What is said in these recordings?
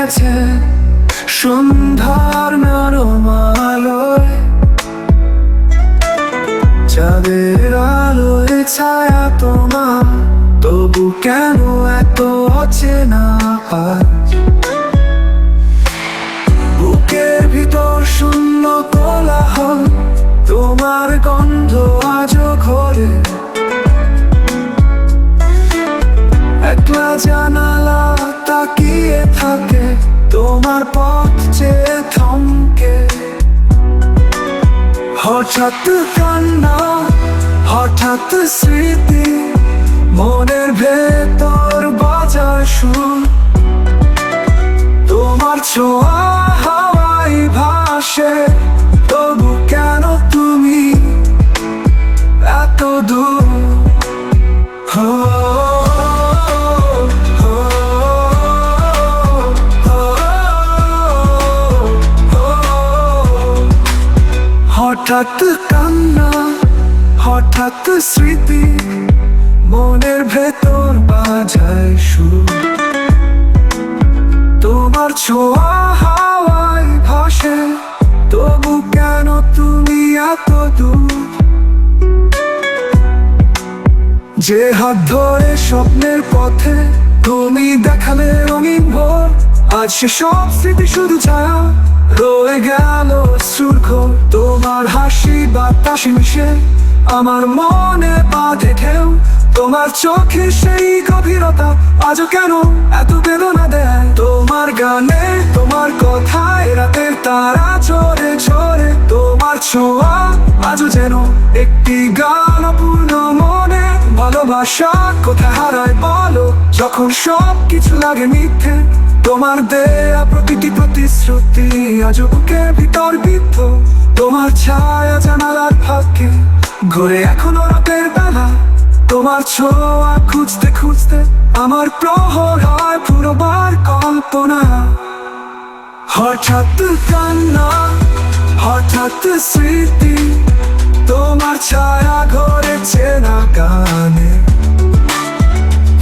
গেছে সন্ধ্যার নরম আলোয়, চাঁদের আলোয় ছায়া তোমার, তবু কেন এত অচেনা আজ? বুকের ভিতর শূন্য কোলাহল, তোমার গন্ধ আজও ঘরে। একলা জানালা তাকিয়ে থাকে, তোমার পথ চেয়ে থমকে। হঠাৎ কান্না, হঠাৎ স্মৃতি, মনের ভেতর বাজার সুর। তোমার ছোঁয়া হাওয়ায় ভাসে, তবু কেন তুমি এত দূর? হো হঠাৎ কান্না, হঠাৎ স্মৃতি, মনের ভেতর বাজায় সুর। তোমার ছোঁয়া হাওয়ায় ভাসে, তবু কেন তুমি এত দূর? যে হাত ধরে স্বপ্নের পথে তুমি দেখালে রঙিন ভোর, আজ সে সব স্মৃতি শুধু ছায়া, রয়ে গেল সুরখোর। তোমার হাসি বাতাসে মিশে আমার মনে বাঁধে ঢেউ, তোমার চোখে সেই গভীরতা আজও কেন এত বেদনা দেয়? তোমার গানে, তোমার কথায় রাতের তারা ঝরে ঝরে, তোমার ছোঁয়া আজও যেন একটি গান অপূর্ণ মনে। ভালোবাসা কোথায় হারায় বলো, যখন সব কিছু লাগে মিথ্যে? তোমার দেয়া প্রতিটি প্রতিশ্রুতি আজও বুকের ভিতর বিদ্ধ। তোমার ছায়া জানালার ফাঁকে ঘুরে এখনো রাতের বেলা, তোমার ছোঁয়া খুঁজতে খুঁজতে আমার প্রহর হয় পুরোবার কল্পনা। হঠাৎ কান্না, হঠাৎ স্মৃতি, তোমার ছায়া ঘরেছে না গানে।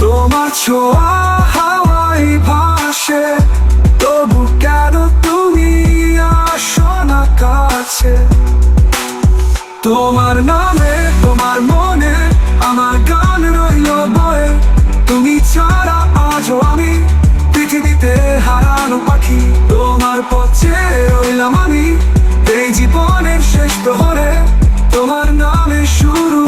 তোমার ছোঁয়া হাওয়ায় ভাসে, তবু কেন তুমি আসো না কাছে? তোমার নামে, তোমার মনে আমার গান রইল বয়ে। তুমি ছাড়া আজও আমি পৃথিবীতে হারানো পাখি। তোমার পথে রইলাম আমি এই জীবনের শেষ প্রহরে, তোমার নামে শুরু